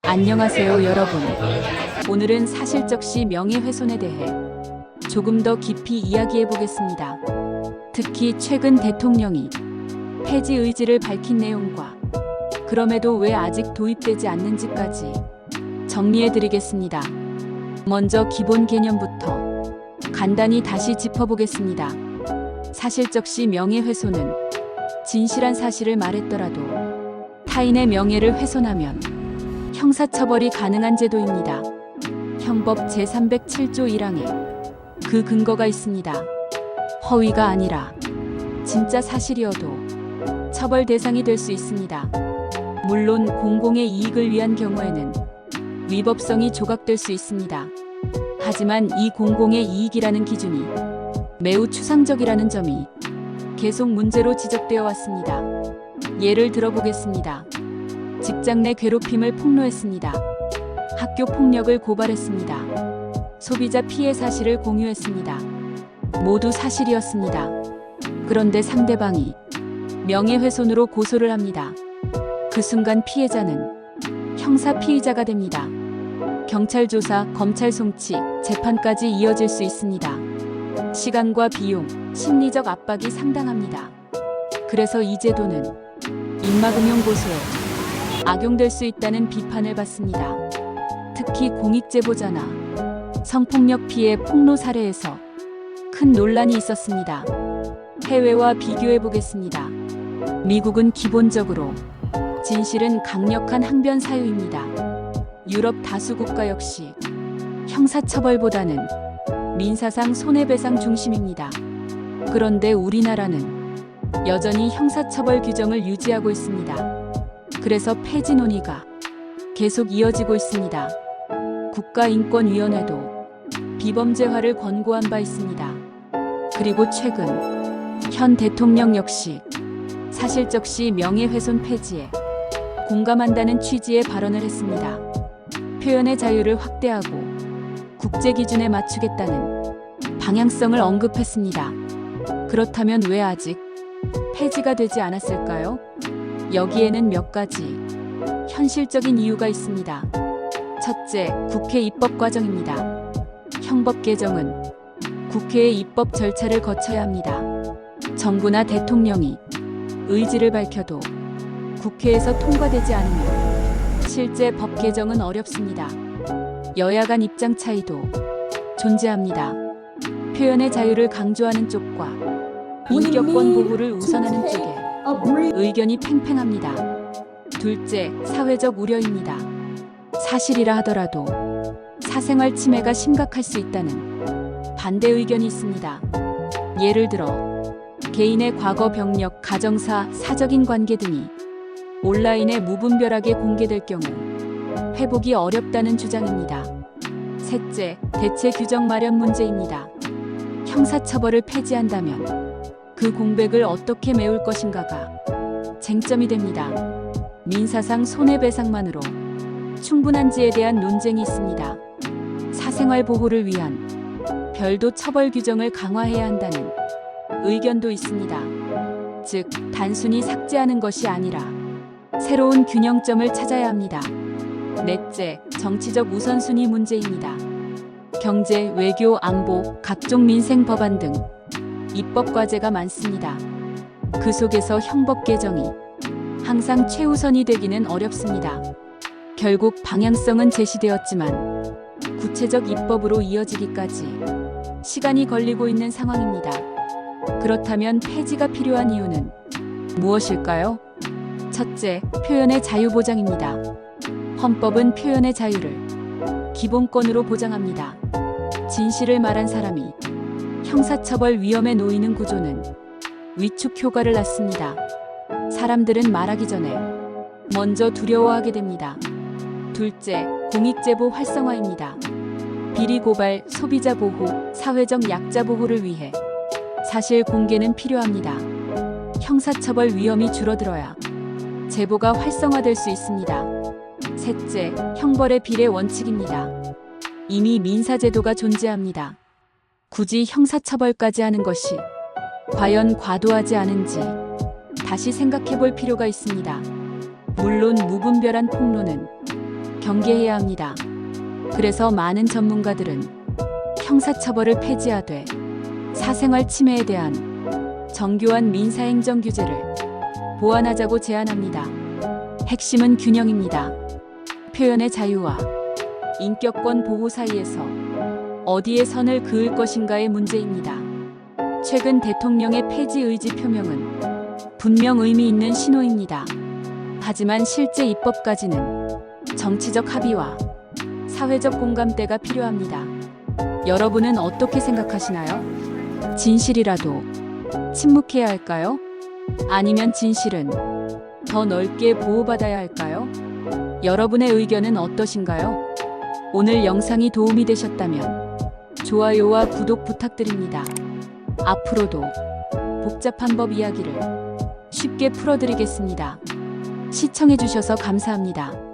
안녕하세요, 여러분. 오늘은 사실적시 명예훼손에 대해 조금 더 깊이 이야기해 보겠습니다. 특히 최근 대통령이 폐지 의지를 밝힌 내용과 그럼에도 왜 아직 도입되지 않는지까지 정리해 드리겠습니다. 먼저 기본 개념부터 간단히 다시 짚어보겠습니다. 사실적시 명예훼손은 진실한 사실을 말했더라도 타인의 명예를 훼손하면 형사처벌이 가능한 제도입니다. 형법 제307조 1항에 그 근거가 있습니다. 허위가 아니라 진짜 사실이어도 처벌 대상이 될 수 있습니다. 물론 공공의 이익을 위한 경우에는 위법성이 조각될 수 있습니다. 하지만 이 공공의 이익이라는 기준이 매우 추상적이라는 점이 계속 문제로 지적되어 왔습니다. 예를 들어보겠습니다. 직장 내 괴롭힘을 폭로했습니다. 학교 폭력을 고발했습니다. 소비자 피해 사실을 공유했습니다. 모두 사실이었습니다. 그런데 상대방이 명예훼손으로 고소를 합니다. 그 순간 피해자는 형사 피의자가 됩니다. 경찰 조사, 검찰 송치, 재판까지 이어질 수 있습니다. 시간과 비용, 심리적 압박이 상당합니다. 그래서 이 제도는 입막음용 고소에 악용될 수 있다는 비판을 받습니다. 특히 공익제보자나 성폭력 피해 폭로 사례에서 큰 논란이 있었습니다. 해외와 비교해 보겠습니다. 미국은 기본적으로 진실은 강력한 항변 사유입니다. 유럽 다수 국가 역시 형사처벌보다는 민사상 손해배상 중심입니다. 그런데 우리나라는 여전히 형사처벌 규정을 유지하고 있습니다. 그래서 폐지 논의가 계속 이어지고 있습니다. 국가인권위원회도 비범죄화를 권고한 바 있습니다. 그리고 최근 현 대통령 역시 사실적시 명예훼손 폐지에 공감한다는 취지의 발언을 했습니다. 표현의 자유를 확대하고 국제 기준에 맞추겠다는 방향성을 언급했습니다. 그렇다면 왜 아직 폐지가 되지 않았을까요? 여기에는 몇 가지 현실적인 이유가 있습니다. 첫째, 국회 입법 과정입니다. 형법 개정은 국회의 입법 절차를 거쳐야 합니다. 정부나 대통령이 의지를 밝혀도 국회에서 통과되지 않으면 실제 법 개정은 어렵습니다. 여야 간 입장 차이도 존재합니다. 표현의 자유를 강조하는 쪽과 인격권 보호를 우선하는 쪽에 의견이 팽팽합니다. 둘째, 사회적 우려입니다. 사실이라 하더라도 사생활 침해가 심각할 수 있다는 반대 의견이 있습니다. 예를 들어 개인의 과거 병력, 가정사, 사적인 관계 등이 온라인에 무분별하게 공개될 경우 회복이 어렵다는 주장입니다. 셋째, 대체 규정 마련 문제입니다. 형사처벌을 폐지한다면 그 공백을 어떻게 메울 것인가가 쟁점이 됩니다. 민사상 손해배상만으로 충분한지에 대한 논쟁이 있습니다. 사생활 보호를 위한 별도 처벌 규정을 강화해야 한다는 의견도 있습니다. 즉, 단순히 삭제하는 것이 아니라 새로운 균형점을 찾아야 합니다. 넷째, 정치적 우선순위 문제입니다. 경제, 외교, 안보, 각종 민생 법안 등 입법 과제가 많습니다. 그 속에서 형법 개정이 항상 최우선이 되기는 어렵습니다. 결국 방향성은 제시되었지만 구체적 입법으로 이어지기까지 시간이 걸리고 있는 상황입니다. 그렇다면 폐지가 필요한 이유는 무엇일까요? 첫째, 표현의 자유 보장입니다. 헌법은 표현의 자유를 기본권으로 보장합니다. 진실을 말한 사람이 형사처벌 위험에 놓이는 구조는 위축 효과를 낳습니다. 사람들은 말하기 전에 먼저 두려워하게 됩니다. 둘째, 공익제보 활성화입니다. 비리 고발, 소비자 보호, 사회적 약자 보호를 위해 사실 공개는 필요합니다. 형사처벌 위험이 줄어들어야 제보가 활성화될 수 있습니다. 셋째, 형벌의 비례 원칙입니다. 이미 민사제도가 존재합니다. 굳이 형사처벌까지 하는 것이 과연 과도하지 않은지 다시 생각해 볼 필요가 있습니다. 물론 무분별한 폭로는 경계해야 합니다. 그래서 많은 전문가들은 형사처벌을 폐지하되 사생활 침해에 대한 정교한 민사행정 규제를 보완하자고 제안합니다. 핵심은 균형입니다. 표현의 자유와 인격권 보호 사이에서 어디에 선을 그을 것인가의 문제입니다. 최근 대통령의 폐지 의지 표명은 분명 의미 있는 신호입니다. 하지만 실제 입법까지는 정치적 합의와 사회적 공감대가 필요합니다. 여러분은 어떻게 생각하시나요? 진실이라도 침묵해야 할까요? 아니면 진실은 더 넓게 보호받아야 할까요? 여러분의 의견은 어떠신가요? 오늘 영상이 도움이 되셨다면 좋아요와 구독 부탁드립니다. 앞으로도 복잡한 법 이야기를 쉽게 풀어드리겠습니다. 시청해주셔서 감사합니다.